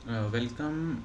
Welcome.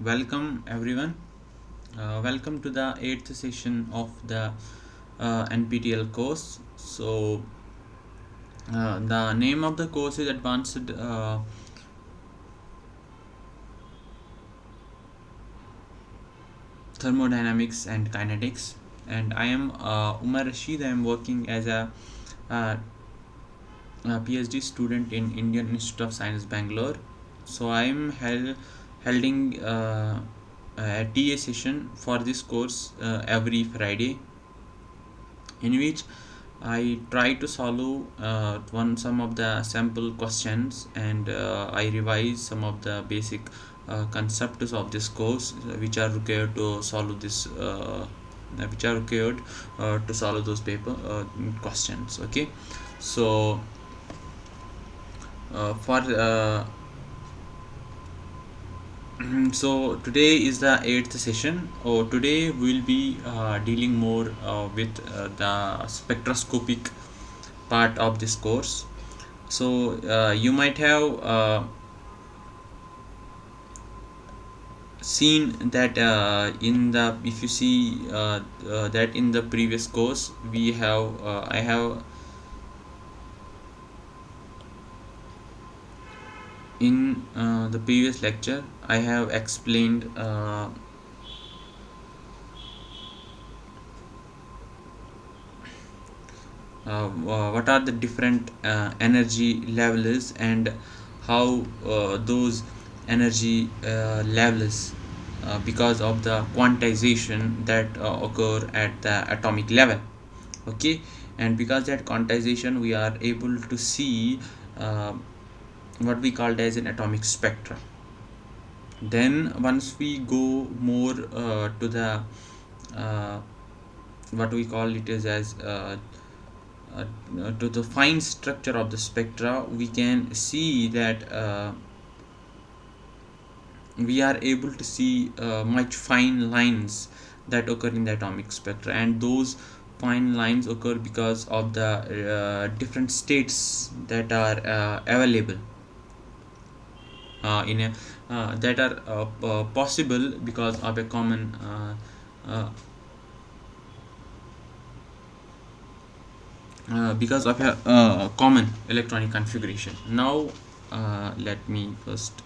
Welcome everyone. Welcome to the eighth session of the NPTEL course. The name of the course is Advanced Thermodynamics and Kinetics, and I am Umar Rashid. I am working as uh, a PhD student in Indian Institute of Science, Bangalore. So I am holding a TA session for this course every Friday, in which I try to solve some of the sample questions, and I revise some of the basic concepts of this course which are required to solve this which are required to solve those paper questions. Okay, so for so today is the eighth session. Today we'll be dealing more with the spectroscopic part of this course. So you might have seen that in the if you see that in the previous course we have I have in the previous lecture I have explained what are the different energy levels, and how those energy levels because of the quantization that occur at the atomic level. Okay, and because that quantization we are able to see uh, what we called as an atomic spectra. Then once we go more to the uh, what we call it is as uh, to the fine structure of the spectra, we can see that we are able to see much fine lines that occur in the atomic spectra, and those fine lines occur because of the different states that are available in a that are possible because of a common because of a common electronic configuration. Now let me first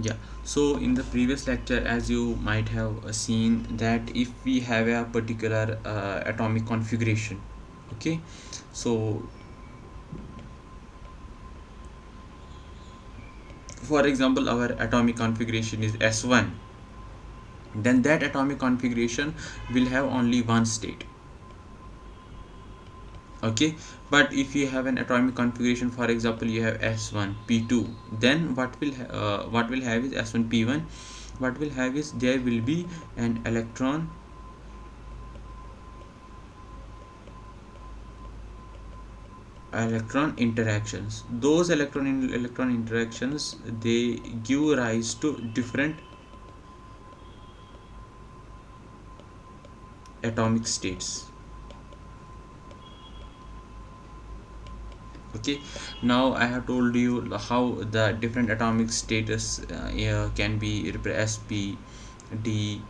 yeah. So in the previous lecture, as you might have seen, that if we have a particular atomic configuration, okay, so for example our atomic configuration is S1, then that atomic configuration will have only one state. Okay, but if you have an atomic configuration, for example you have S1 P2, then what will have is S1 P1. What will have is there will be an electron interactions. Those electron interactions, they give rise to different atomic states. Okay, now I have told you how the different atomic status can be S, P, D,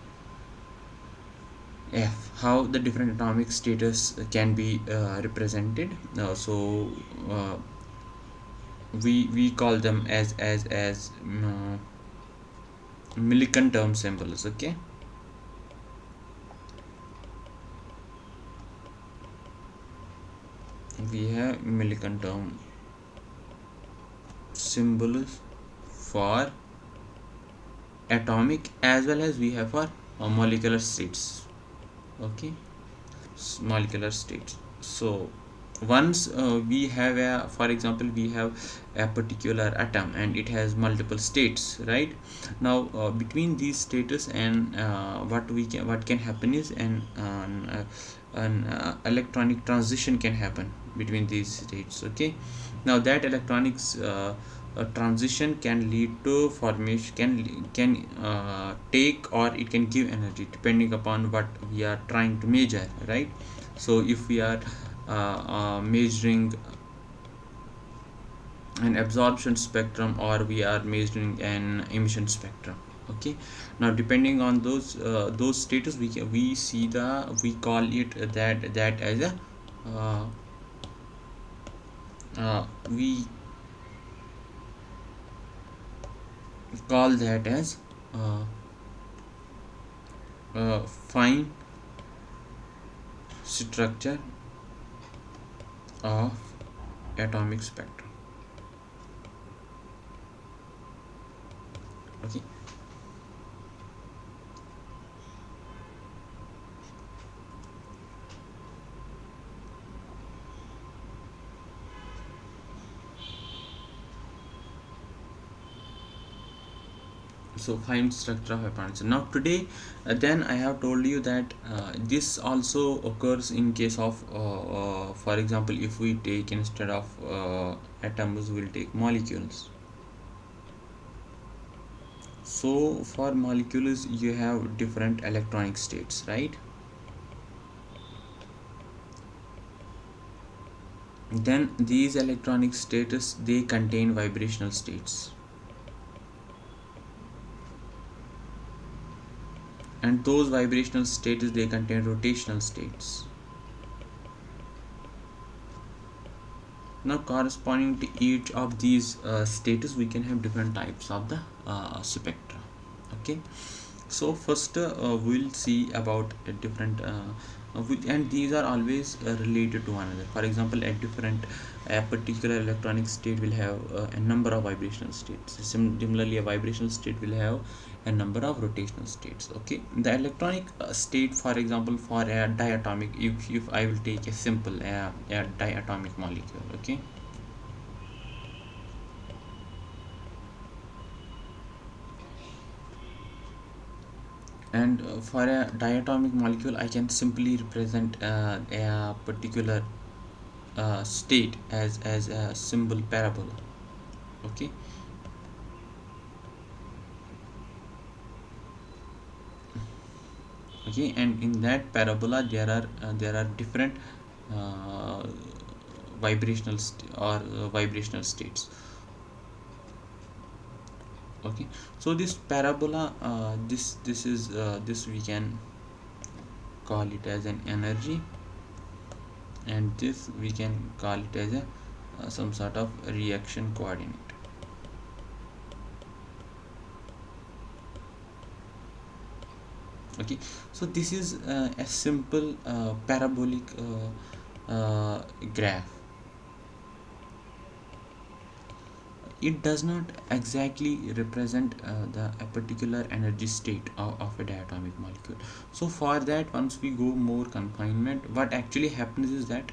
F, how the different atomic status can be represented. Uh, we call them as millikan term symbols. Okay, we have millikan term symbols for atomic as well as we have for molecular states. Okay, molecular states. So once we have a, for example, we have a particular atom and it has multiple states, right? Now between these status and what can happen is an electronic transition can happen between these states. Okay, now that electronics transition can lead to formation, can take or it can give energy depending upon what we are trying to measure, right? So if we are measuring an absorption spectrum or we are measuring an emission spectrum. Okay, now depending on those status, we see we call it that as a uh, we call that as uh, fine structure of atomic spectrum. Okay, so fine structure of atoms. Now today, then I have told you that this also occurs in case of for example, if we take instead of atoms, we'll take molecules. So for molecules you have different electronic states, right? Then these electronic states, they contain vibrational states, and those vibrational states, they contain rotational states. Now corresponding to each of these status, we can have different types of the spectra. Okay, so first we'll see about a different and these are always related to one another. For example, a particular electronic state will have a number of vibrational states. Similarly, a vibrational state will have a number of rotational states. Okay, the electronic state, for example, for a diatomic, if I will take a simple a diatomic molecule. Okay, and for a diatomic molecule, I can simply represent a particular state as a symbol parabola. Okay, okay, and in that parabola there are different uh, vibrational states. Okay, so this parabola, this we can call it as an energy, and this we can call it as a some sort of reaction coordinate. Okay, so this is a simple parabolic graph. It does not exactly represent a particular energy state of a diatomic molecule. So for that, once we go more confinement, what actually happens is that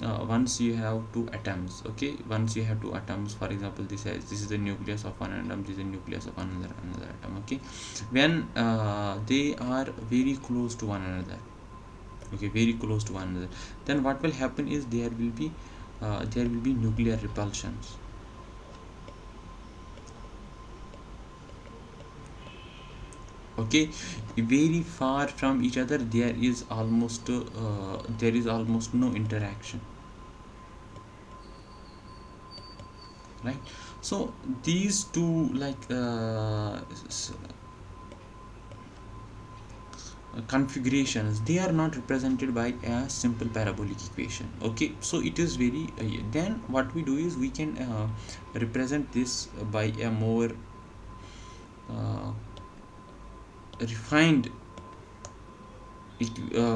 once you have two atoms, okay, once you have two atoms, for example, this is the nucleus of one atom, this is the nucleus of another atom. Okay, when they are very close to one another, okay, very close to one another, then what will happen is there will be nuclear repulsions. Okay, very far from each other, there is almost no interaction, right? So these two, like configurations, they are not represented by a simple parabolic equation. Okay, so it is very then what we do is we can represent this by a more uh, refined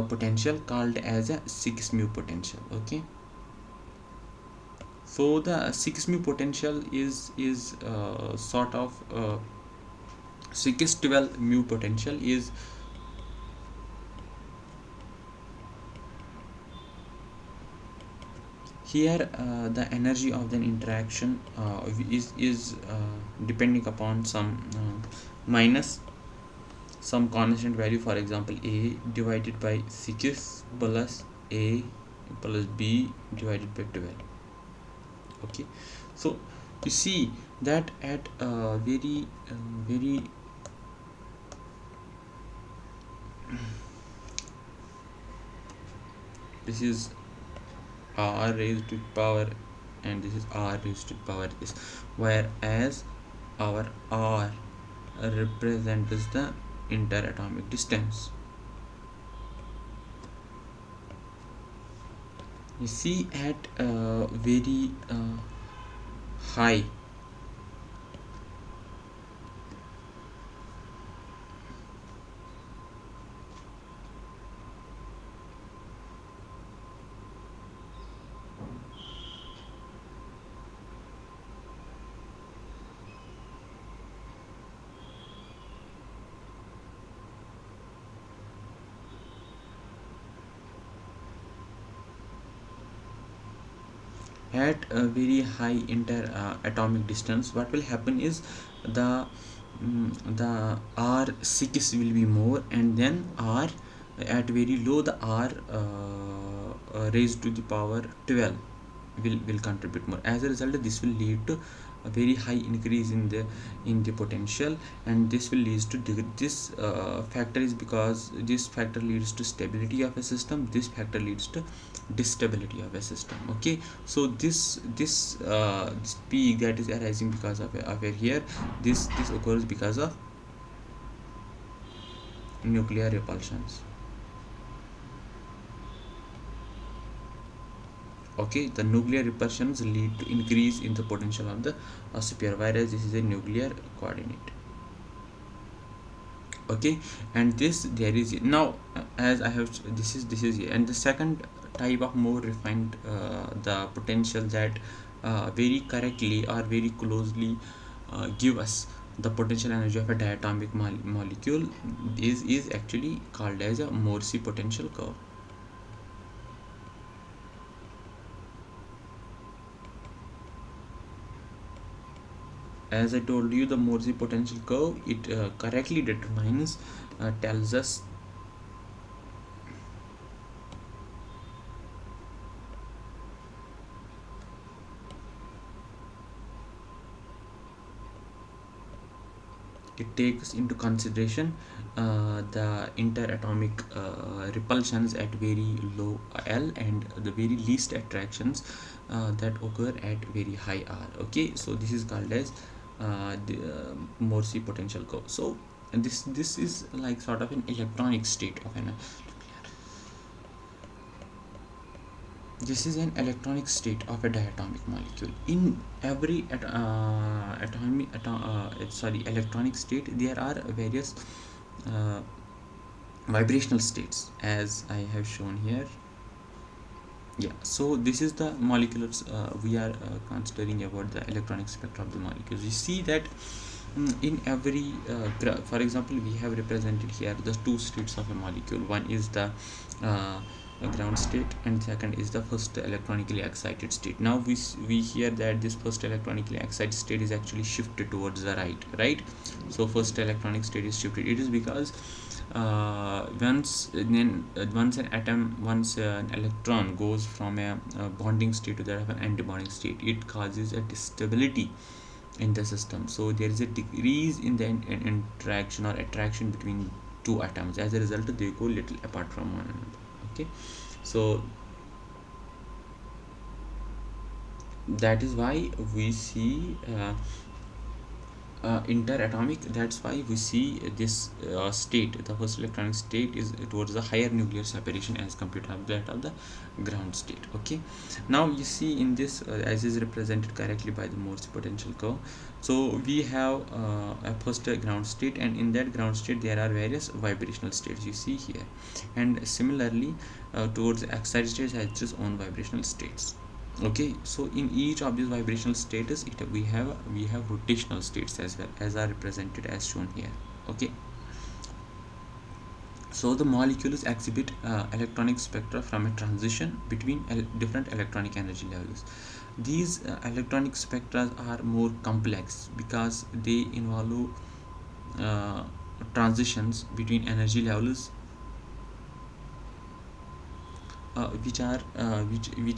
potential called as a 6 mu potential. Okay, so the 6 mu potential is sort of 612 mu potential is here. The energy of the interaction is depending upon some minus some constant value, for example a divided by 6 plus a plus b divided by 12. Okay, so you see that at very this is r raised to power and this is r raised to power this, whereas our r represents the interatomic distance. You see at very high at a very high inter atomic distance, what will happen is the the r6 will be more, and then r at very low the r raised to the power 12 will contribute more. As a result, this will lead to a very high increase in the potential, and this will lead to this factor is because this factor leads to stability of a system, this factor leads to distability of a system. Okay, so this peak that is arising because of here, this occurs because of nuclear repulsions. Okay, the nuclear repulsions lead to increase in the potential of the sphere, whereas this is a nuclear coordinate. Okay, and this there is now as I have this is and the second type of more refined the potential that very correctly or very closely give us the potential energy of a diatomic molecule is actually called as a Morse potential curve. As I told you, the Morse potential curve, it correctly determines tells us it takes into consideration the interatomic repulsions at very low L and the very least attractions that occur at very high R. Okay, so this is called as the Morse potential curve. So and this is like sort of an electronic state of an this is an electronic state of a diatomic molecule. In every electronic state, there are various uh, vibrational states, as I have shown here. Yeah, so this is the molecules we are considering about the electronic spectrum of the molecules. You see that in every for example, we have represented here the two states of a molecule. One is the uh, ground state, and second is the first electronically excited state. Now we hear that this first electronically excited state is actually shifted towards the right. So first electronic state is shifted. It is because once an electron goes from a bonding state to that of an antibonding state, it causes a instability in the system. So there is a decrease in the interaction or attraction between two atoms. As a result, they go little apart from one another. Okay, so that is why we see interatomic. That's why we see this state, the first electronic state is towards the higher nuclear separation as compared to that of the ground state. Okay, now you see in this as is represented correctly by the Morse potential curve. So we have a first ground state, and in that ground state there are various vibrational states you see here, and similarly towards the excited state has its own vibrational states. Okay, so in each of these vibrational status we have rotational states as well, as are represented as shown here. Okay, so the molecules exhibit electronic spectra from a transition between different electronic energy levels. These electronic spectra are more complex because they involve uh, transitions between energy levels which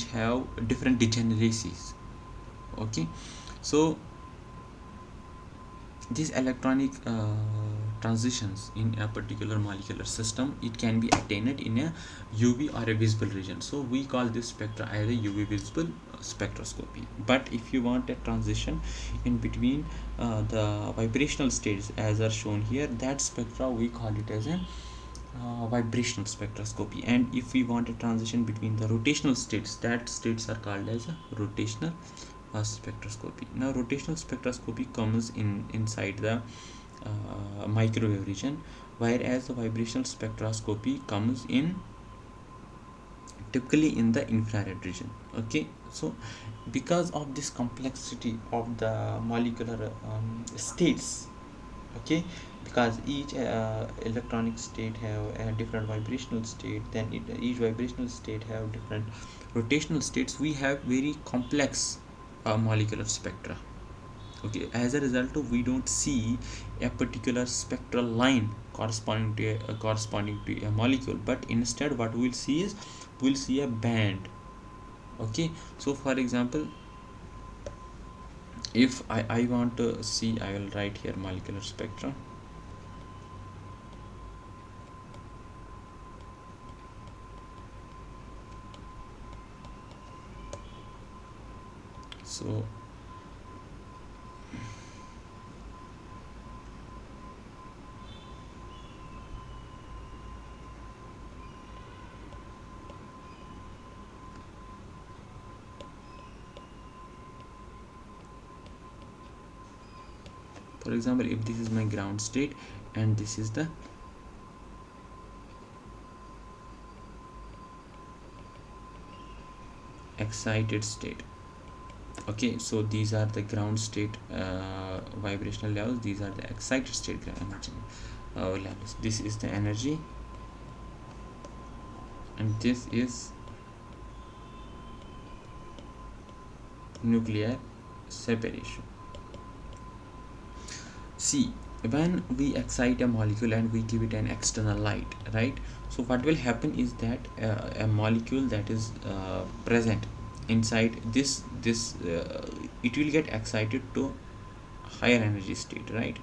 have different degeneracies. Okay, so these electronic transitions in a particular molecular system, it can be attained in a UV or a visible region. So we call this spectra as a UV visible spectroscopy. But if you want a transition in between the vibrational states as are shown here, that spectra we call it as a vibrational spectroscopy. And if we want a transition between the rotational states, that states are called as a rotational spectroscopy. Now rotational spectroscopy comes inside the microwave region, whereas the vibrational spectroscopy comes in typically in the infrared region. Okay, so because of this complexity of the molecular states, okay, because each electronic state have a different vibrational state, then each vibrational state have different rotational states, we have very complex molecular spectra. Okay, as a result we don't see a particular spectral line corresponding to a molecule, but instead what we'll see is we'll see a band. Okay, so for example, if I want to see, I will write here molecular spectra. So for example, if this is my ground state and this is the excited state. Okay, so these are the ground state vibrational levels, these are the excited state energy levels. This is the energy and this is nuclear separation. See, when we excite a molecule and we give it an external light, right? So what will happen is that a molecule that is present inside this it will get excited to higher energy state, right?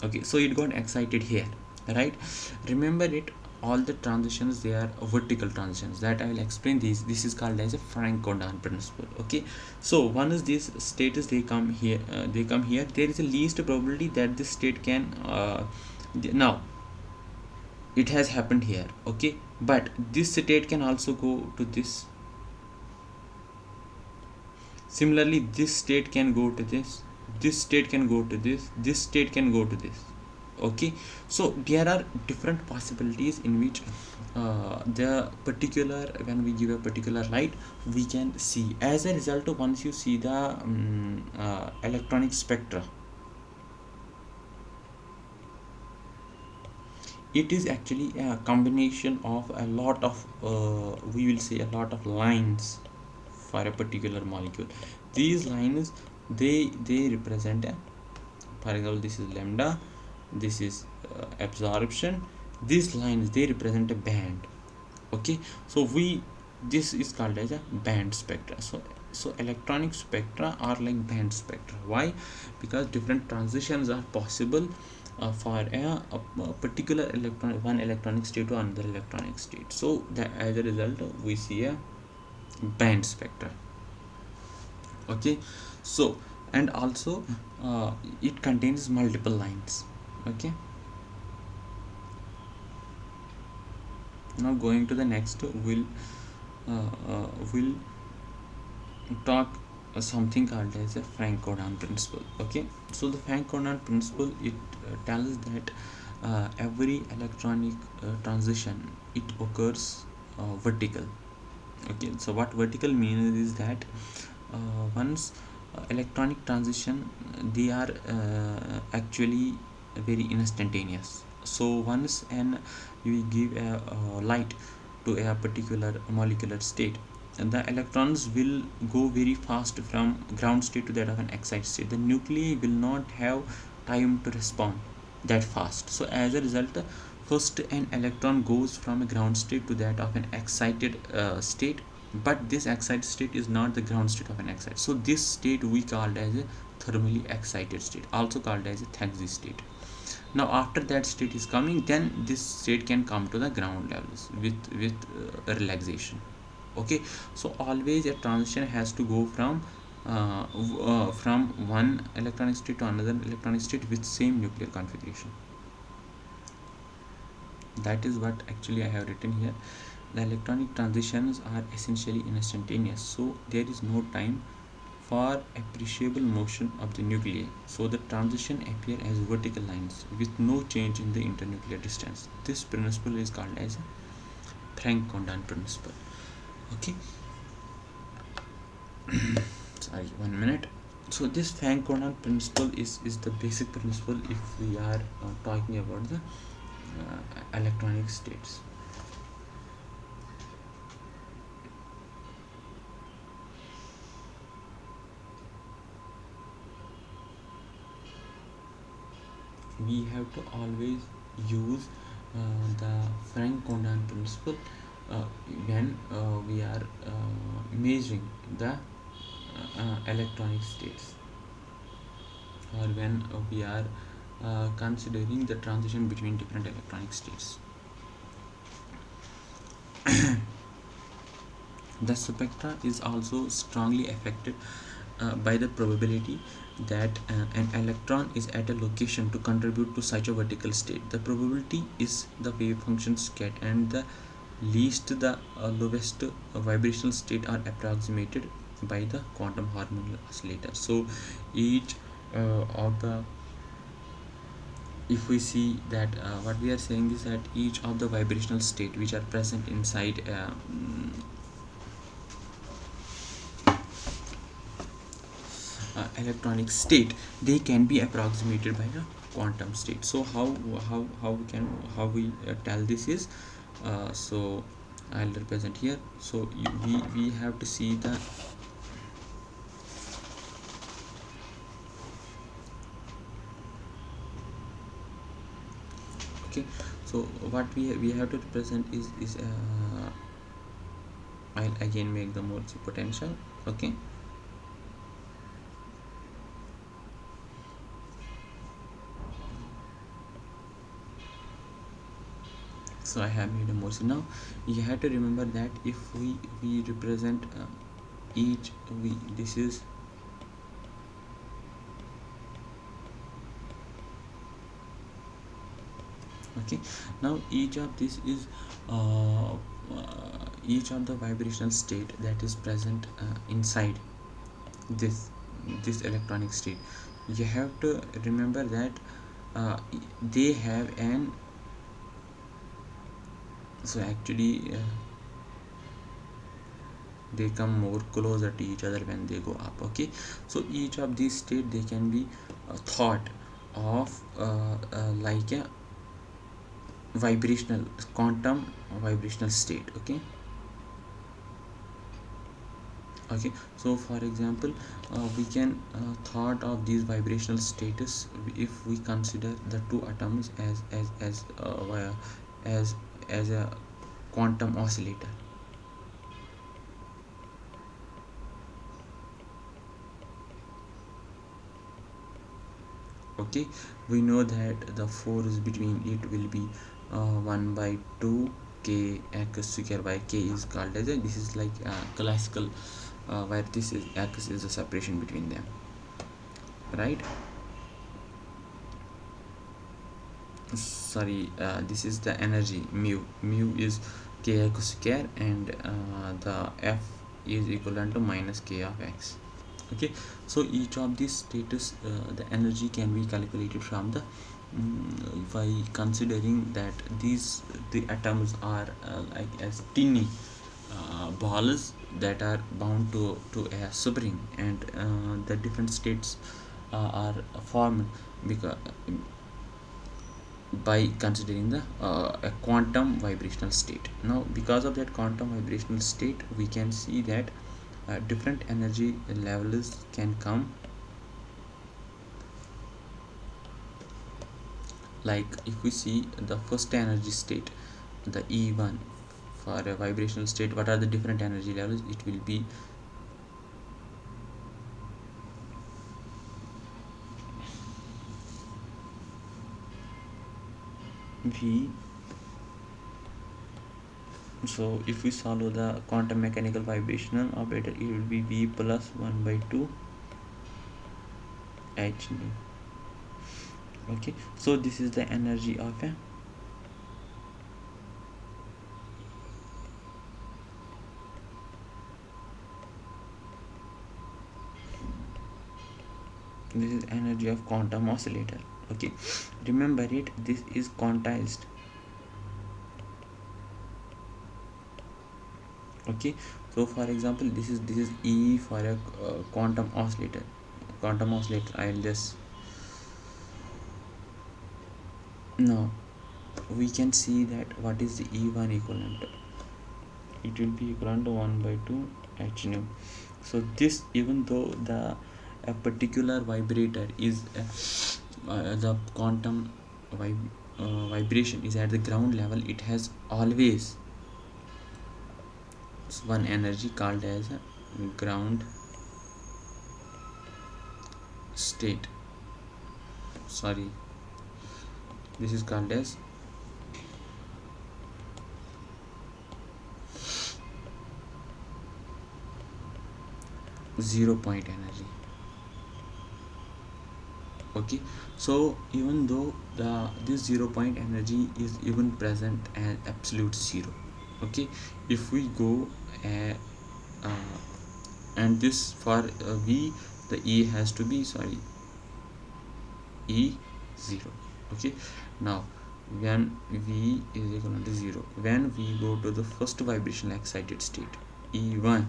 Okay, so it got excited here, right? Remember it, all the transitions they are vertical transitions that I will explain. This is called as a Frank-Condon principle. Okay, so one is this status, they come here, there is a least probability that this state can now it has happened here. Okay, but this state can also go to this. Similarly, this state can go to this state can go to this state can go to this. Okay, so there are different possibilities in which the particular, when we give a particular light, we can see. As a result, once you see the electronic spectra, it is actually a combination of a lot of we will say a lot of lines for a particular molecule. These lines, they represent a, for example, this is lambda, this is absorption. These lines, they represent a band. Okay, so we, this is called as a band spectra. So electronic spectra are like band spectra. Why? Because different transitions are possible for a particular one electronic state to another electronic state. So that as a result we see a band spectra. Okay, so and also it contains multiple lines. Okay, now going to the next, we'll talk something called as a Frank-Cordon principle. Okay, so the Frank-Cordon principle, it tells that every electronic transition, it occurs vertical. Okay, so what vertical means is that once electronic transition, they are actually very instantaneous. So once an you give a light to a particular molecular state, and the electrons will go very fast from ground state to that of an excited state. The nuclei will not have time to respond that fast. So as a result, first an electron goes from a ground state to that of an excited state, but this excited state is not the ground state of an excited. So this state we called as a thermally excited state, also called as a Thaxi state. Now after that state is coming, then this state can come to the ground levels with relaxation. Okay, so always a transition has to go from one electronic state to another electronic state with same nuclear configuration. That is what actually I have written here. The electronic transitions are essentially instantaneous, so there is no time for appreciable motion of the nuclei. So the transition appear as vertical lines with no change in the internuclear distance. This principle is called as Frank-Condon principle. Okay, sorry, 1 minute. So this Frank-Condon principle is the basic principle if we are talking about the electronic states. We have to always use the Frank-Condon principle uh, when we are measuring the electronic states, or when we are considering the transition between different electronic states. The spectra is also strongly affected by the probability that an electron is at a location to contribute to such a vertical state. The probability is the wave functions get, and the least the lowest vibrational state are approximated by the quantum harmonic oscillator. So each of the, if we see that what we are saying is that each of the vibrational state which are present inside electronic state, they can be approximated by a quantum state. So how we tell this is, so I'll represent here. So we have to see the, okay, so what we have to represent is I'll again make the Morse potential. Okay, so I have made a Morse. Now you have to remember that if we represent each, we this is, okay, now each of this is each of the vibrational state that is present inside this electronic state. You have to remember that they have an, so actually they come more closer to each other when they go up. Okay, so each of these state, they can be thought of like a vibrational quantum vibrational state. Okay, okay, so for example we can thought of these vibrational status if we consider the two atoms as as a quantum oscillator. Okay, we know that the force between it will be 1 by 2 k x square by k is called as a, this is like classical where this is x is the separation between them. right? Sorry, this is the energy mu is kx square, and the F is equivalent to minus k of x. Okay, so each of these status, the energy can be calculated from the by considering that these the atoms are like as tiny balls that are bound to a spring, and the different states are formed because by considering the a quantum vibrational state. Now because of that quantum vibrational state, we can see that different energy levels can come. Like if we see the first energy state, the E1, for a vibrational state, what are the different energy levels? It will be V. So if we solve the quantum mechanical vibrational operator, it will be V plus 1 by 2 h nu. Okay, so this is the energy of a this is energy of quantum oscillator. Okay, remember it, this is quantized. Okay, so for example, this is E for a quantum oscillator. I'll just now we can see that what is the E1 equivalent to. It will be equivalent to 1 by 2 h nu. So this, even though a particular vibrator is the quantum vibration is at the ground level, it has always one energy called as a ground state. Sorry, this is called as 0 point energy. Okay, so even though this 0 point energy is even present as absolute zero. Okay, if we go uh, and this for V, the E has to be, sorry, E 0. Okay, now when V is equal to 0, when we go to the first vibrational excited state E1,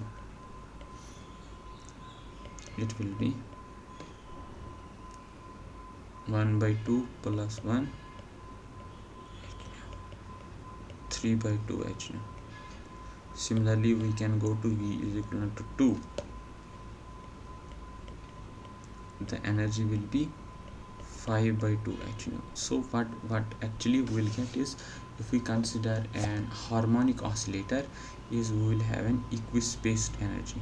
it will be 1 by 2 plus 1 3 by 2 h nu. Similarly, we can go to V is equal to 2. The energy will be 5 by 2 h nu. So what actually we will get is, if we consider an harmonic oscillator, is we will have an equispaced energy.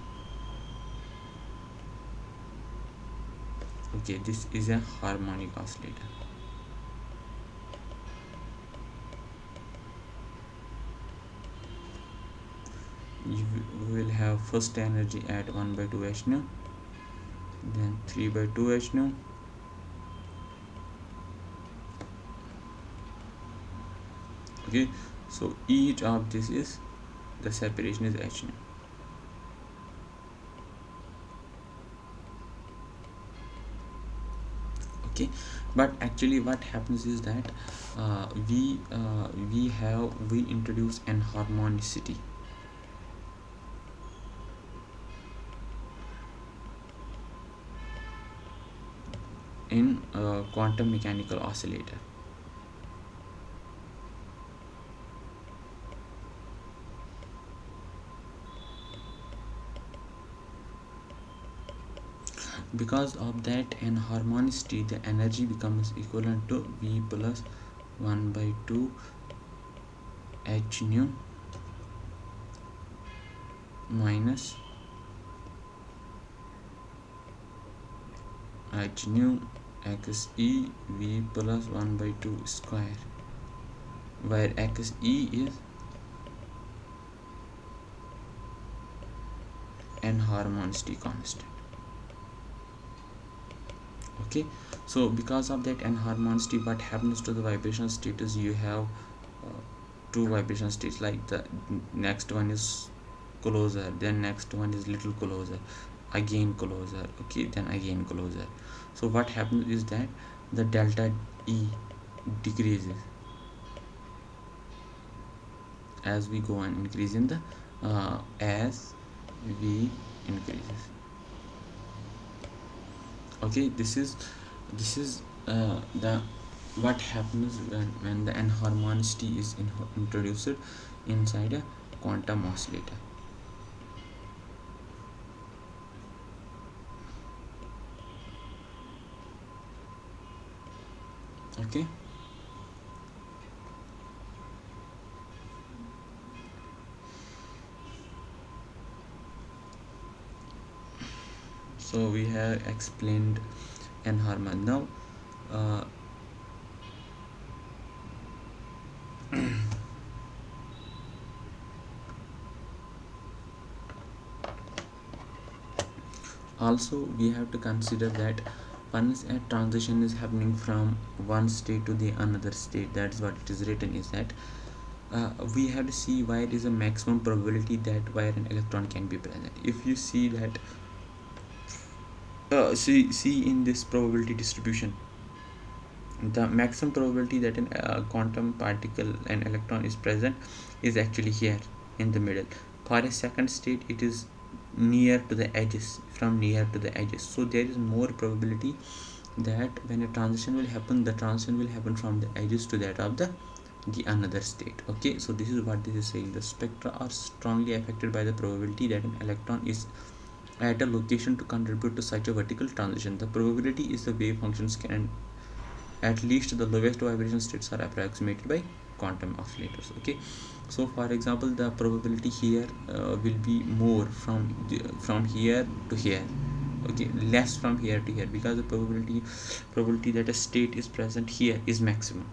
Okay, this is a harmonic oscillator. We will have first energy at 1 by 2 h nu, then 3 by 2 h nu, okay. So each of this is, the separation is h nu. Okay, but actually what happens is that we introduce an harmonicity in quantum mechanical oscillator. Because of that an harmonicity, the energy becomes equivalent to V plus 1 by 2 h nu minus h nu x e V plus 1 by 2 square, where x e is an harmonicity constant. Okay, so because of that enharmonicity, what happens to the vibrational status? You have two vibration states, like the next one is closer, then next one is little closer, again closer, okay, then again closer. So what happens is that the delta E decreases as we go on increasing the as we increases. Okay, this is the what happens when the enharmonicity is introduced inside a quantum oscillator. Okay, so we have explained enharmon. Now uh, also we have to consider that once a transition is happening from one state to the another state, that's what it is written is that we have to see why it is a maximum probability that where an electron can be present. If you see that see in this probability distribution, the maximum probability that an quantum particle, an electron, is present is actually here in the middle. For a second state, it is near to the edges, from near to the edges. So there is more probability that when a transition will happen, the transition will happen from the edges to that of the another state. Okay, so this is what this is saying. The spectra are strongly affected by the probability that an electron is at a location to contribute to such a vertical transition. The probability is the wave functions can, at least the lowest vibration states are approximated by quantum oscillators. Okay, so for example, the probability here will be more from here to here. Okay, less from here to here, because the probability that a state is present here is maximum.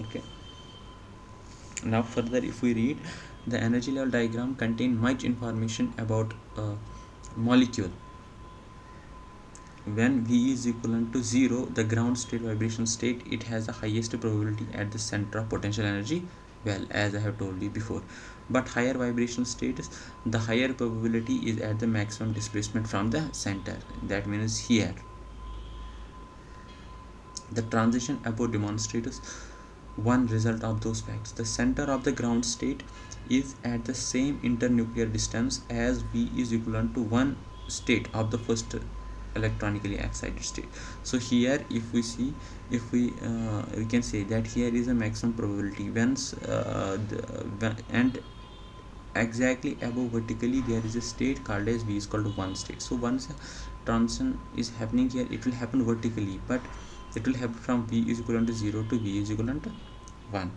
Okay, now further, if we read, the energy level diagram contain much information about molecule. When V is equivalent to 0, the ground state vibration state, it has the highest probability at the center of potential energy, well, as I have told you before. But higher vibration states, the higher probability is at the maximum displacement from the center, that means here. The transition above demonstrates one result of those facts. The center of the ground state is at the same internuclear distance as V is equivalent to one state of the first electronically excited state. So here, if we see, if we can say that here is a maximum probability once and exactly above vertically there is a state called as V is equal to one state. So once a transition is happening here, it will happen vertically, but it will happen from V is equivalent to 0 to V is equivalent to 1.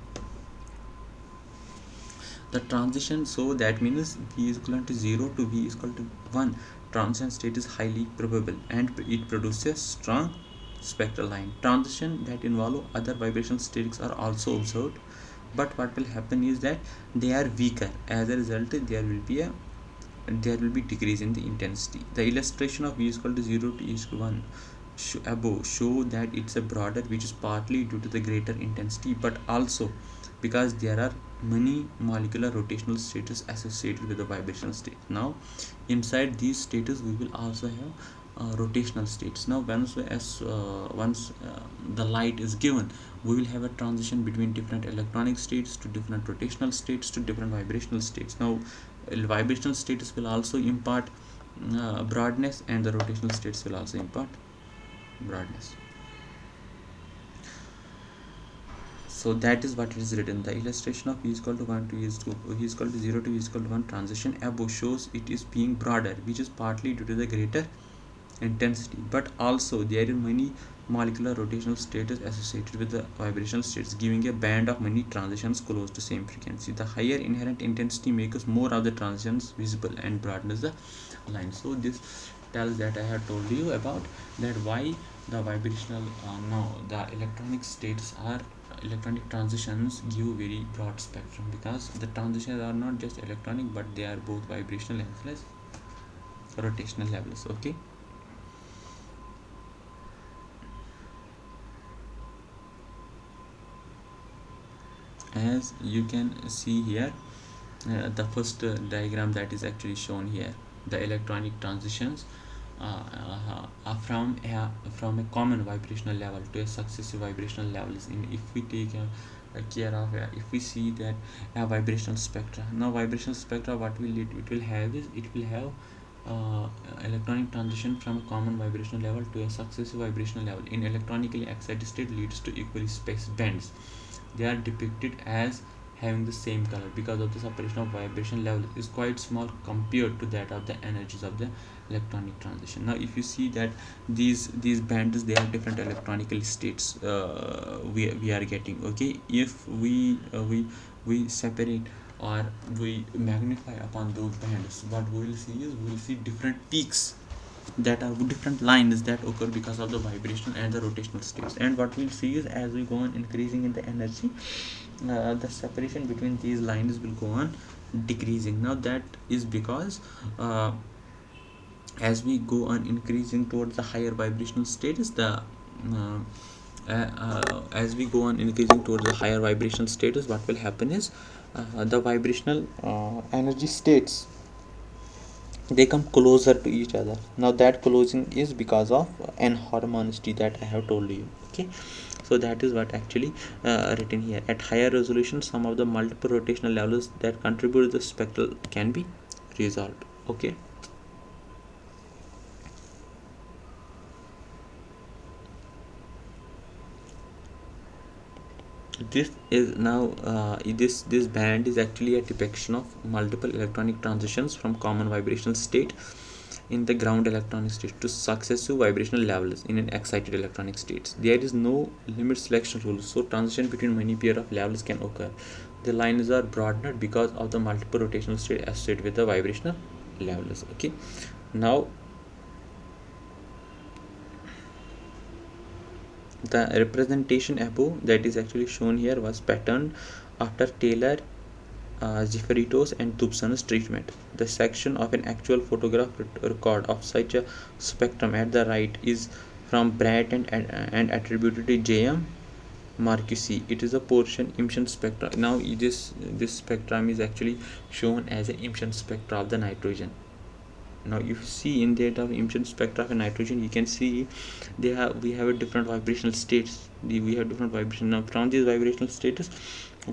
The transition, so that means V is equivalent to 0 to V is equal to 1, transition state is highly probable and it produces strong spectral line. Transition that involve other vibrational states are also observed, but what will happen is that they are weaker. As a result, there will be decrease in the intensity. The illustration of V is equal to 0 to E is equal to 1 above show that it's a broader, which is partly due to the greater intensity, but also because there are many molecular rotational states associated with the vibrational state. Now inside these states we will also have rotational states. Now once the light is given, we will have a transition between different electronic states to different rotational states to different vibrational states. Now vibrational states will also impart broadness, and the rotational states will also impart broadness. So that is what it is written. The illustration of V is equal to 1 to V is equal to 0 to V is equal to 1 transition above shows it is being broader, which is partly due to the greater intensity, but also there are many molecular rotational states associated with the vibrational states, giving a band of many transitions close to same frequency. The higher inherent intensity makes more of the transitions visible and broadens the line. So this tells that I have told you about that why the vibrational no the electronic states are electronic transitions give very broad spectrum, because the transitions are not just electronic but they are both vibrational as well as rotational levels. Okay, As you can see here, the first diagram that is actually shown here, the electronic transitions are from a common vibrational level to a successive vibrational levels. In if we take care of if we see that a vibrational spectra, now vibrational spectra, what will it will have is, it will have uh, electronic transition from a common vibrational level to a successive vibrational level in electronically excited state leads to equally spaced bands. They are depicted as having the same color because of the separation of vibration level is quite small compared to that of the energies of the electronic transition. Now if you see that these bands, they are different electronical states we are getting. Okay, if we separate or we magnify upon those bands, what we will see is, we will see different peaks, that are different lines that occur because of the vibrational and the rotational states. And what we'll see is, as we go on increasing in the energy, the separation between these lines will go on decreasing. Now that is because as we go on increasing towards the higher vibrational status, as we go on increasing towards the higher vibrational status, what will happen is, the vibrational energy states, they come closer to each other. Now that closing is because of enharmonicity that I have told you. Okay, so that is what actually written here. At higher resolution, some of the multiple rotational levels that contribute to the spectral can be resolved. Okay, this is now this band is actually a depiction of multiple electronic transitions from common vibrational state in the ground electronic state to successive vibrational levels in an excited electronic states. There is no limit selection rule, so transition between many pair of levels can occur. The lines are broadened because of the multiple rotational state associated with the vibrational levels. Okay, now the representation above that is actually shown here was patterned after Taylor, Zeffiritos and Thompson's treatment. The section of an actual photograph record of such a spectrum at the right is from Bratt and attributed to J.M. Marcuse. It is a portion emission spectra. Now this spectrum is actually shown as an emission spectra of the nitrogen. Now if you see in that of emission spectra of nitrogen, you can see we have a different vibrational states. We have different vibration. Now from these vibrational states,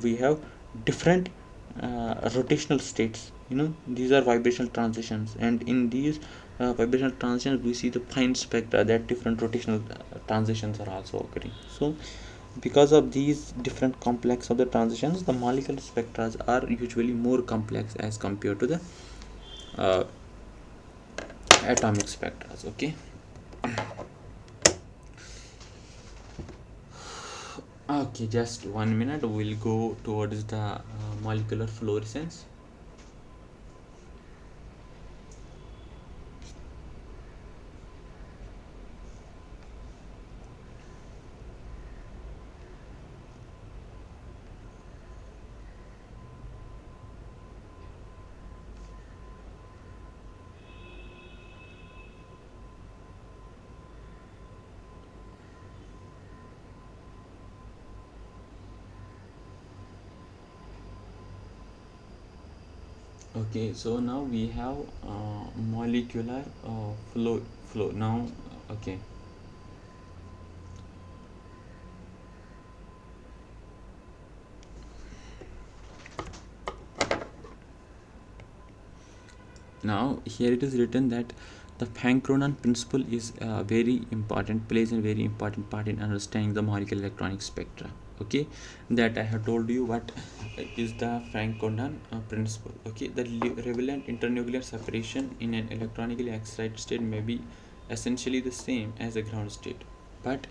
we have different rotational states. These are vibrational transitions, and in these vibrational transitions, we see the fine spectra that different rotational transitions are also occurring. So because of these different complex of the transitions, the molecular spectra are usually more complex as compared to the uh, atomic spectra. Okay, okay, just 1 minute, we'll go towards the molecular fluorescence. Okay, so now we have molecular flow now. Okay, now here it is written that the Franck-Cronin principle is very important, plays a very important part in understanding the molecular electronic spectra. Okay, that I have told you what is the Franck-Cronin principle. Okay, the relevant internuclear separation in an electronically excited state may be essentially the same as a ground state, but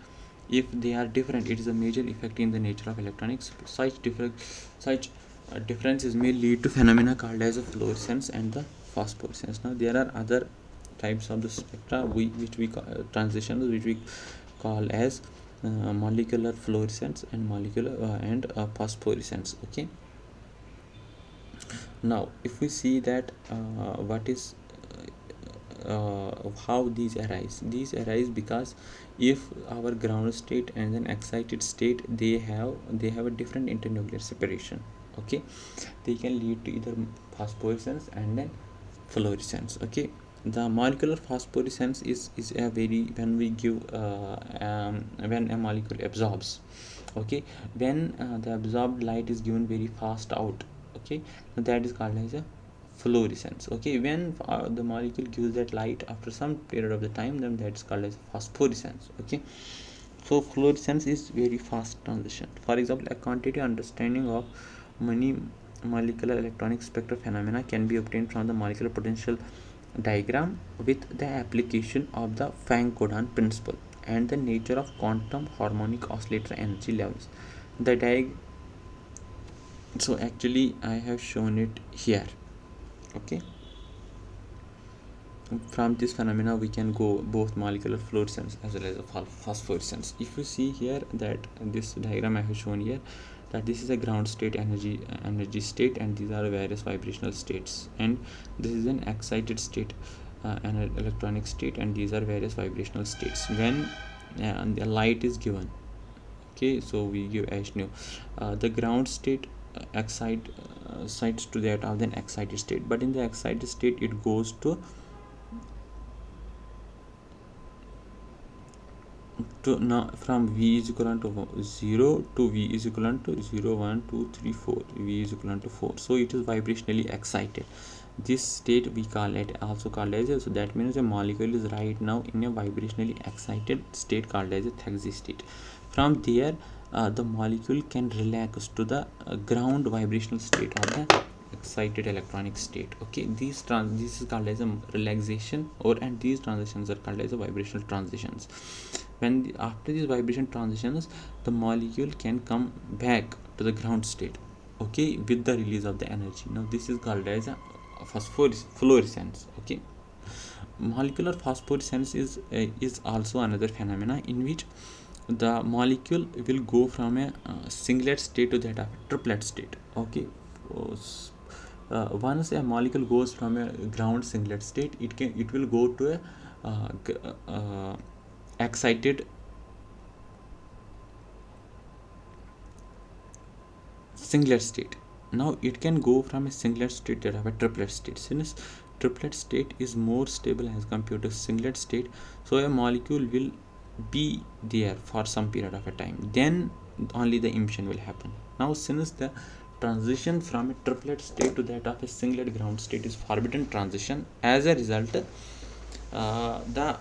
if they are different, it is a major effect in the nature of electronics. Such differences may lead to phenomena called as a fluorescence and the phosphorescence. Now there are other types of the spectra which we call transitions, which we call as molecular fluorescence and molecular and phosphorescence. Okay, now if we see that what is how these arise because if our ground state and then excited state, they have a different internuclear separation. Okay, they can lead to either phosphorescence and then fluorescence. Okay, the molecular phosphorescence is a very, when we give when a molecule absorbs. Okay, when the absorbed light is given very fast out. Okay, that is called as a fluorescence. Okay, when the molecule gives that light after some period of the time, then that's called as phosphorescence. Okay, so fluorescence is very fast transition. For example, a quantitative understanding of many molecular electronic spectral phenomena can be obtained from the molecular potential diagram with the application of the Fang-Codon principle and the nature of quantum harmonic oscillator energy levels. The so actually I have shown it here. Okay, from this phenomena we can go both molecular fluorescence as well as phosphorescence. If you see here that this diagram I have shown here, that this is a ground state energy state, and these are various vibrational states, and this is an excited state, an electronic state, and these are various vibrational states when the light is given. Okay, so we give h nu, the ground state excites to that of an excited state, but in the excited state it goes to now from v is equivalent to 0 to v is equivalent to 0 1 2 3 4, v is equivalent to 4, so it is vibrationally excited. This state we call it, also called as a, so that means a molecule is right now in a vibrationally excited state called as a Thaxi state. From there the molecule can relax to the ground vibrational state of the excited electronic state. Okay, this is called as a relaxation, or and these transitions are called as a vibrational transitions. When after these vibration transitions, the molecule can come back to the ground state. Okay, with the release of the energy. Now this is called as a fluorescence. Okay, molecular phosphorescence is also another phenomena in which the molecule will go from a singlet state to that of a triplet state. Okay, once a molecule goes from a ground singlet state, it will go to a excited singlet state. Now it can go from a singlet state to a triplet state. Since triplet state is more stable as compared to singlet state, so a molecule will be there for some period of a time, then only the emission will happen. Now since the transition from a triplet state to that of a singlet ground state is forbidden transition, as a result the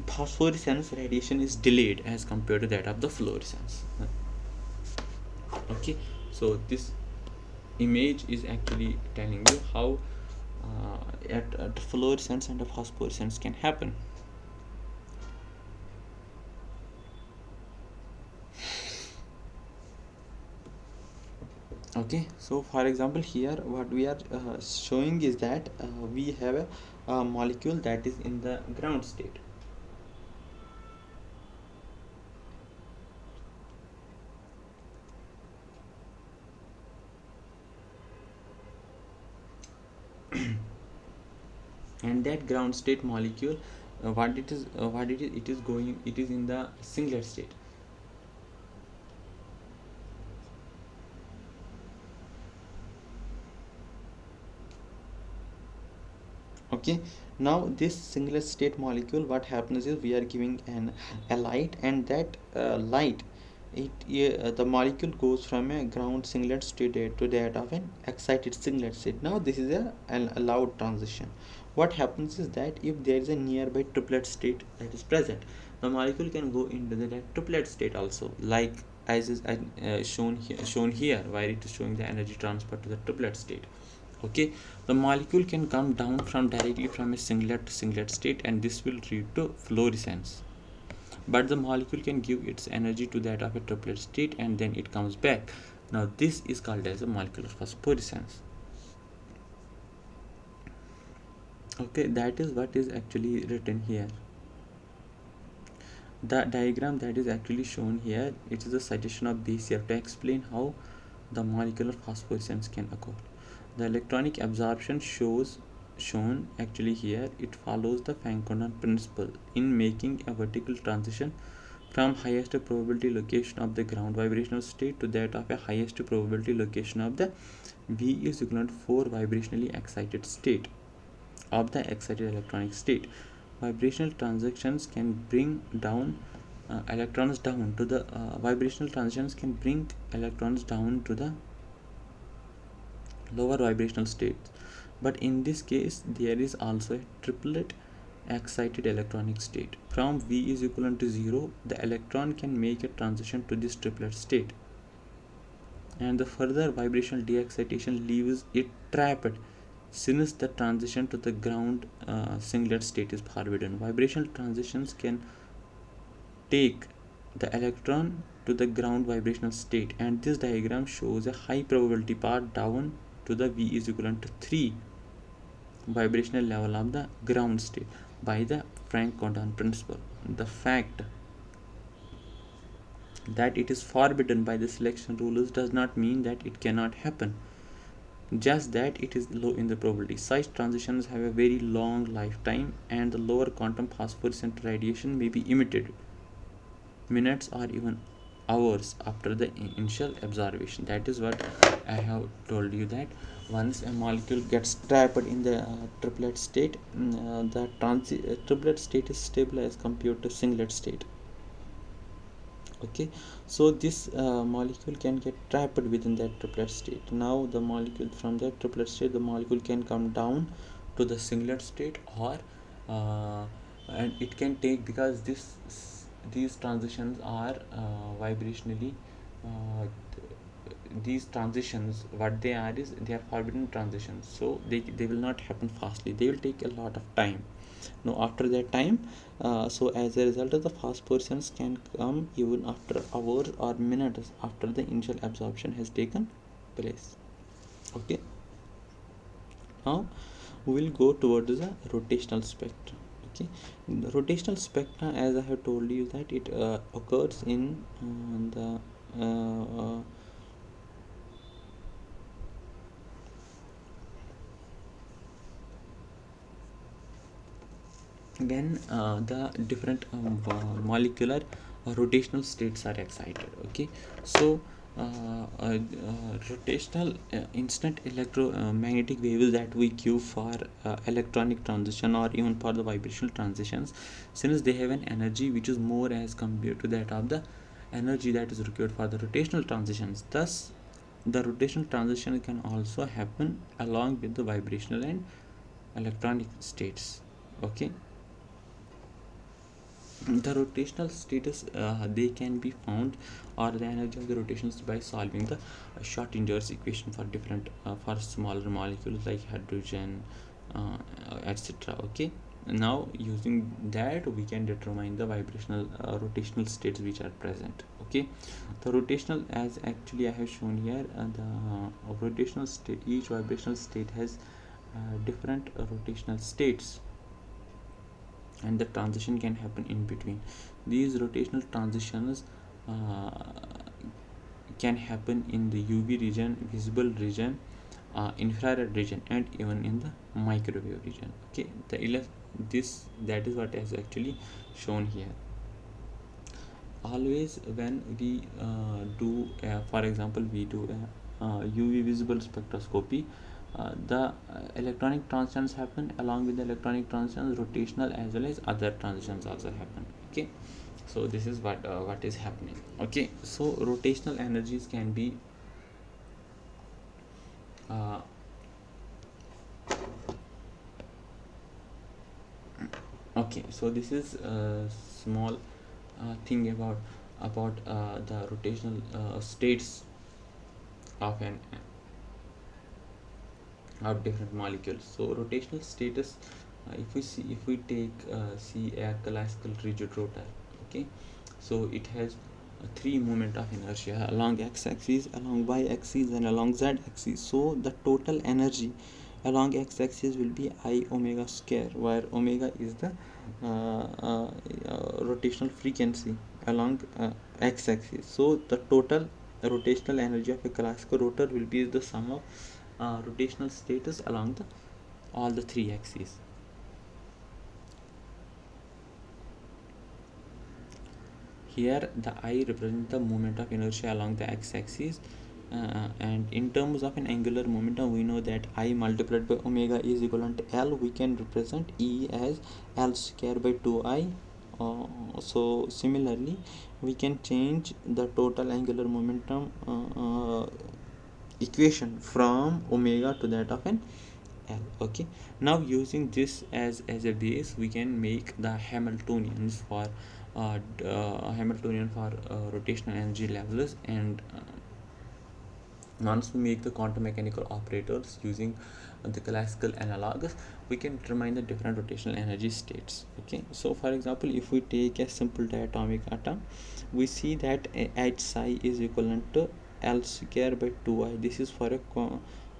phosphorescence radiation is delayed as compared to that of the fluorescence. Okay, so this image is actually telling you how at fluorescence and phosphorescence can happen. Okay, so for example here what we are showing is that we have a molecule that is in the ground state. And that ground state molecule, it is going, it is in the singlet state. Okay, now this singlet state molecule, what happens is we are giving a light, and that light, the molecule goes from a ground singlet state to that of an excited singlet state. Now this is an allowed transition. What happens is that if there is a nearby triplet state that is present, the molecule can go into that triplet state also, like as is shown here, where it is showing the energy transfer to the triplet state. Okay, the molecule can come down from directly from a singlet to singlet state, and this will lead to fluorescence. But the molecule can give its energy to that of a triplet state, and then it comes back. Now this is called as a molecular phosphorescence. Okay, that is what is actually written here. The diagram that is actually shown here, it is a suggestion of Bézier to explain how the molecular phosphorescence can occur. The electronic absorption shown actually here, it follows the Fancondon principle in making a vertical transition from highest probability location of the ground vibrational state to that of a highest probability location of the V is equivalent to 4 vibrationally excited state of the excited electronic state. Vibrational transitions can bring down electrons down to the vibrational transitions can bring electrons down to the lower vibrational states, but in this case there is also a triplet excited electronic state. From V is equivalent to 0, the electron can make a transition to this triplet state, and the further vibrational de-excitation leaves it trapped since the transition to the ground singlet state is forbidden. Vibrational transitions can take the electron to the ground vibrational state, and this diagram shows a high probability path down to the V is equivalent to 3 vibrational level of the ground state by the Frank-Condon principle. The fact that it is forbidden by the selection rules does not mean that it cannot happen, just that it is low in the probability. Such transitions have a very long lifetime, and the lower quantum phosphorescent radiation may be emitted minutes or even hours after the initial observation. That is what I have told you, that once a molecule gets trapped in the triplet state, the triplet state is stable as compared to singlet state. Okay, so this molecule can get trapped within that triplet state. Now the molecule from that triplet state, the molecule can come down to the singlet state, or uh, and it can take, because these transitions are vibrationally these transitions, what they are is they are forbidden transitions, so they will not happen fastly, they will take a lot of time. Now after that time, so as a result of the phosphorescence can come even after hours or minutes after the initial absorption has taken place. Okay, now we will go towards the rotational spectra. Okay, in the rotational spectra, as I have told you, that it occurs in the when the different molecular rotational states are excited. Okay, so rotational instant electromagnetic waves that we give for electronic transition or even for the vibrational transitions, since they have an energy which is more as compared to that of the energy that is required for the rotational transitions, thus the rotational transition can also happen along with the vibrational and electronic states. Okay, the rotational status, they can be found, or the energy of the rotations, by solving the Schrödinger's equation for different for smaller molecules like hydrogen, etc. Okay, now using that we can determine the vibrational rotational states which are present. Okay, the rotational, as actually I have shown here, the rotational state, each vibrational state has different rotational states, and the transition can happen in between. These rotational transitions uh, can happen in the UV region, visible region, infrared region, and even in the microwave region. Okay, this, that is what is actually shown here. Always when we do for example, we do UV visible spectroscopy, the electronic transitions happen. Along with the electronic transitions, rotational as well as other transitions also happen. Okay, so this is what is happening. Okay, so rotational energies can be uh, okay, so this is a small thing about the rotational states of an of different molecules. So rotational status, if we take see a classical rigid rotor. Okay, so it has three moment of inertia along x-axis, along y-axis, and along z-axis. So the total energy along x-axis will be I omega square, where omega is the rotational frequency along x-axis. So the total rotational energy of a classical rotor will be the sum of rotational status along the all the three axes. Here the I represents the moment of inertia along the x-axis, and in terms of an angular momentum we know that I multiplied by omega is equivalent to L. We can represent E as L square by 2I. So similarly we can change the total angular momentum equation from omega to that of an L. Okay, now using this as a base we can make the Hamiltonians for Hamiltonian for rotational energy levels, and once we make the quantum mechanical operators using the classical analogs, we can determine the different rotational energy states. Okay, so for example, if we take a simple diatomic atom, we see that H psi is equivalent to L square by 2I. This is for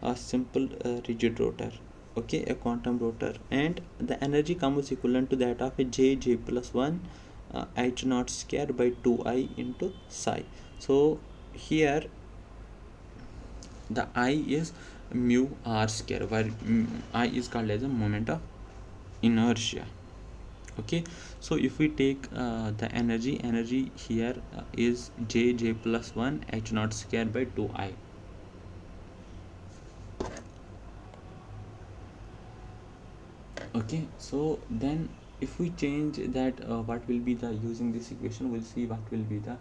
a simple rigid rotor. Okay, a quantum rotor, and the energy comes equivalent to that of a J plus 1 H naught square by 2I into psi. So here the I is mu r square, where I is called as a moment of inertia. Okay, so if we take the energy here is J plus 1 H naught square by 2I. Okay, so then if we change that, what will be the, using this equation we'll see what will be the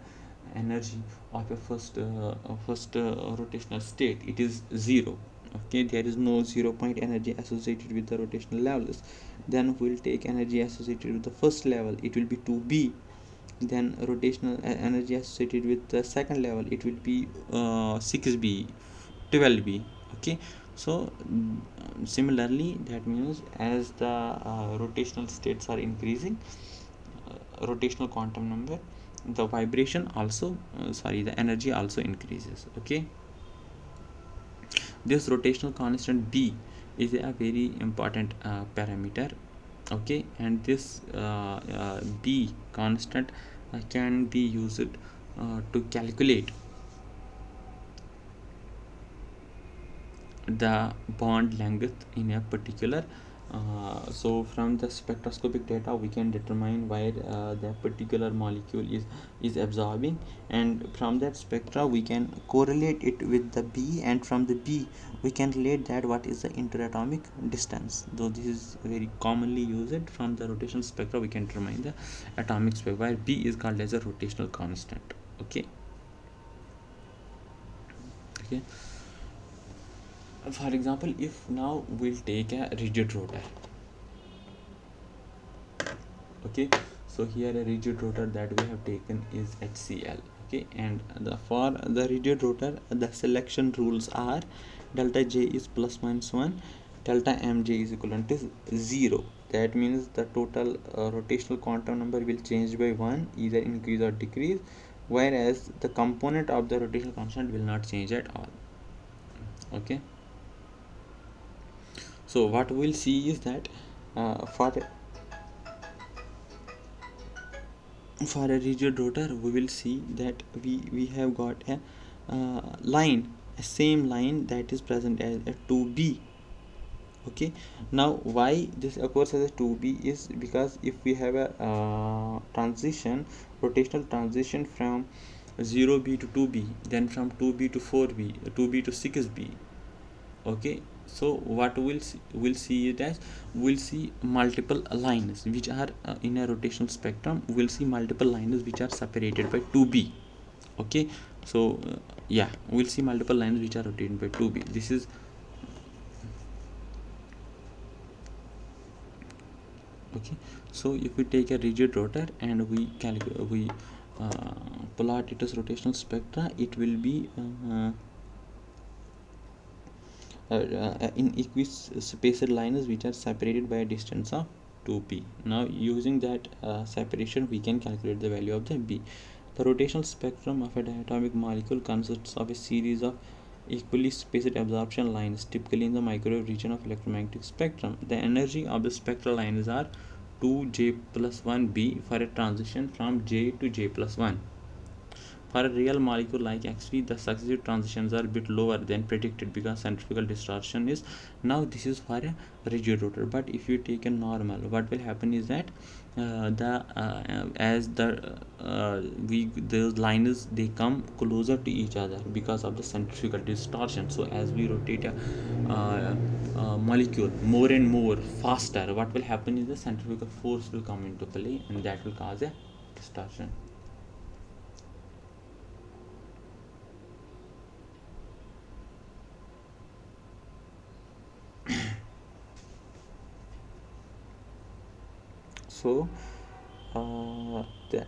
energy of a first rotational state. It is 0. Okay, there is no 0 point energy associated with the rotational levels. Then we'll take energy associated with the first level, it will be 2b. Then rotational energy associated with the second level, it will be 6b, 12b. Okay, so similarly that means as the rotational states are increasing, rotational quantum number, the vibration also the energy also increases. Okay, this rotational constant B is a very important parameter. Okay, and this B constant can be used to calculate the bond length in a particular, so from the spectroscopic data we can determine where the particular molecule is absorbing, and from that spectra we can correlate it with the B, and from the B we can relate that what is the interatomic distance. Though this is very commonly used, from the rotational spectra we can determine the atomic spectra, where B is called as a rotational constant. Okay, okay, for example, if now we'll take a rigid rotor. Okay, so here a rigid rotor that we have taken is HCl. Okay, and for the rigid rotor the selection rules are delta J is plus minus 1, delta Mj is equivalent to 0. That means the total rotational quantum number will change by 1, either increase or decrease, whereas the component of the rotational constant will not change at all. Okay, so what we'll see is that for a rigid rotor we will see that we have got a line, a same line that is present as a 2b. Okay, now why this occurs as a 2b is because if we have a transition, rotational transition from 0b to 2b, then from 2b to 4b, 2b to 6b. Okay, so what we'll see it as, we'll see multiple lines which are in a rotational spectrum, we'll see multiple lines which are separated by 2b. Okay, so yeah, we'll see multiple lines which are rotated by 2b. This is okay. So if we take a rigid rotor and we plot it as rotational spectra, it will be in equispaced lines which are separated by a distance of 2p. Now using that separation we can calculate the value of the b. The rotational spectrum of a diatomic molecule consists of a series of equally spaced absorption lines, typically in the microwave region of electromagnetic spectrum. The energy of the spectral lines are 2j plus 1b for a transition from j to j plus 1. For a real molecule like Xp, the successive transitions are a bit lower than predicted because centrifugal distortion is. Now this is for a rigid rotor, but if you take a normal, what will happen is that the as the we those lines they come closer to each other because of the centrifugal distortion. So as we rotate a molecule more and more faster, what will happen is the centrifugal force will come into play, and that will cause a distortion. So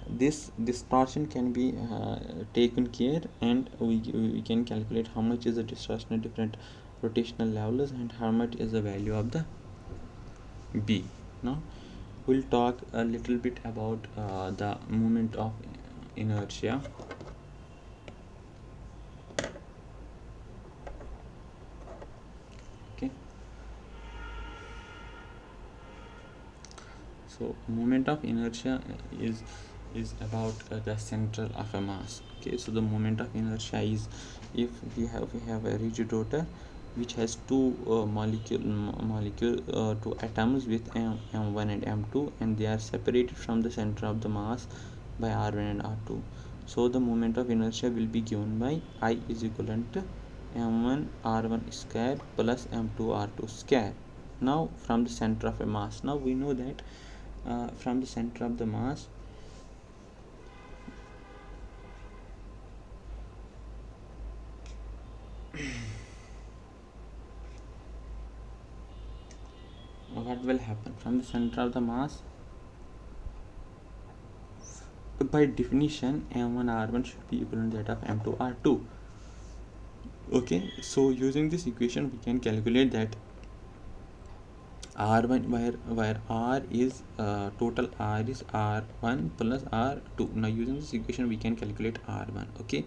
this distortion can be taken care, and we can calculate how much is the distortion at different rotational levels and how much is the value of the B. Now we'll talk a little bit about the moment of inertia. Okay, so moment of inertia is about the center of a mass. Okay, so the moment of inertia is if we have a rigid rotor which has two molecule two atoms with m1 and m2, and they are separated from the center of the mass by r1 and r2. So the moment of inertia will be given by I is equivalent to m1 r1 square plus m2 r2 square. Now from the center of a mass, now we know that from the center of the mass, what will happen from the center of the mass, by definition m1 r1 should be equivalent to that of m2 r2. Okay, so using this equation we can calculate that r1 where r is total r is r1 plus r2. Now using this equation we can calculate r1. Okay,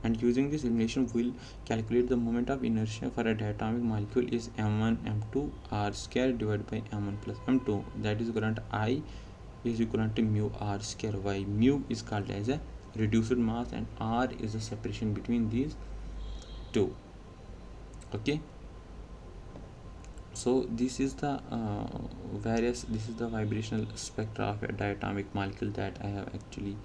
and using this relation we'll calculate the moment of inertia for a diatomic molecule is m1 m2 r square divided by m1 plus m2, that is equivalent to I is equivalent to mu r square. Why? Mu is called as a reduced mass and r is the separation between these two. Okay, so this is the this is the vibrational spectra of a diatomic molecule that I have actually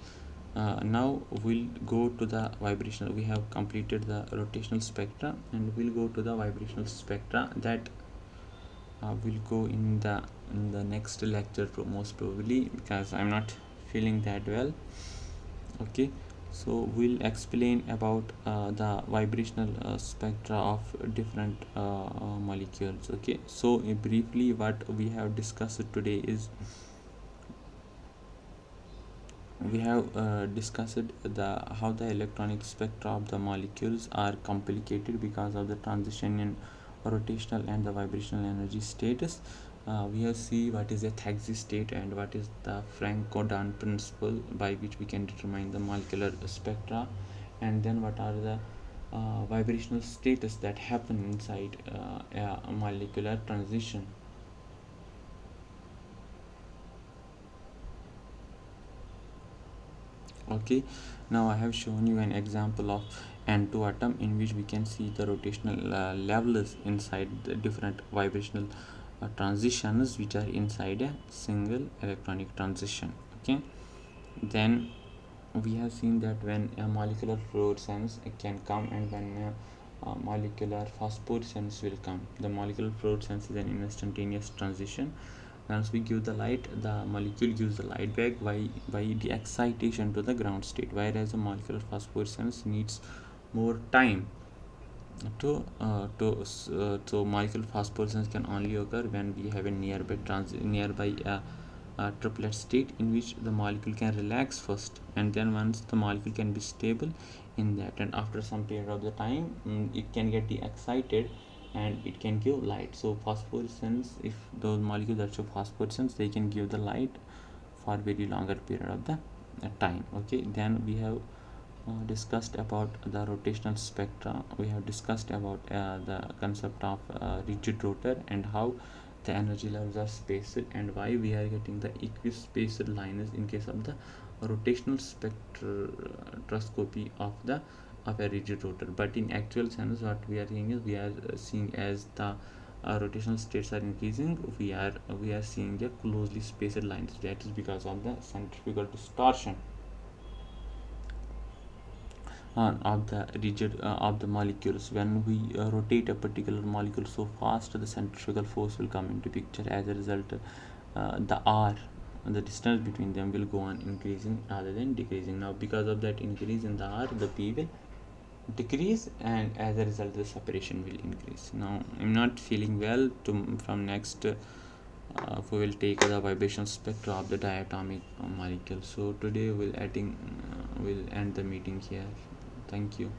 now we'll go to the vibrational. We have completed the rotational spectra, and we'll go to the vibrational spectra that will go in the next lecture most probably, because I'm not feeling that well. Okay, so we'll explain about the vibrational spectra of different molecules. Okay, so briefly what we have discussed today is we have discussed the how the electronic spectra of the molecules are complicated because of the transition in rotational and the vibrational energy status. We have see what is a Thaxi state and what is the Frank-Cordon principle by which we can determine the molecular spectra, and then what are the vibrational status that happen inside a molecular transition. Okay, now I have shown you an example of N2 atom in which we can see the rotational levels inside the different vibrational transitions which are inside a single electronic transition. Okay, then we have seen that when a molecular fluorescence can come and when a molecular phosphorescence will come. The molecular fluorescence is an instantaneous transition. Once we give the light, the molecule gives the light back by the excitation to the ground state, whereas the molecular phosphorescence needs more time so molecular phosphorescence can only occur when we have a nearby triplet state in which the molecule can relax first, and then once the molecule can be stable in that, and after some period of the time it can get de-excited and it can give light. So phosphorescence, if those molecules that show phosphorescence, they can give the light for very longer period of the time. Okay, then we have discussed about the rotational spectra. We have discussed about the concept of rigid rotor and how the energy levels are spaced and why we are getting the equispaced lines in case of the rotational spectroscopy of a rigid rotor. But in actual sense, what we are seeing is we are seeing as the rotational states are increasing, we are seeing a closely spaced lines. That is because of the centrifugal distortion of the molecules. When we rotate a particular molecule so fast, the centrifugal force will come into picture. As a result, the distance between them will go on increasing rather than decreasing. Now because of that increase in the r, the p will decrease, and as a result the separation will increase. Now I'm not feeling well. From next we will take the vibration spectra of the diatomic molecule. So today we'll end the meeting here. Thank you.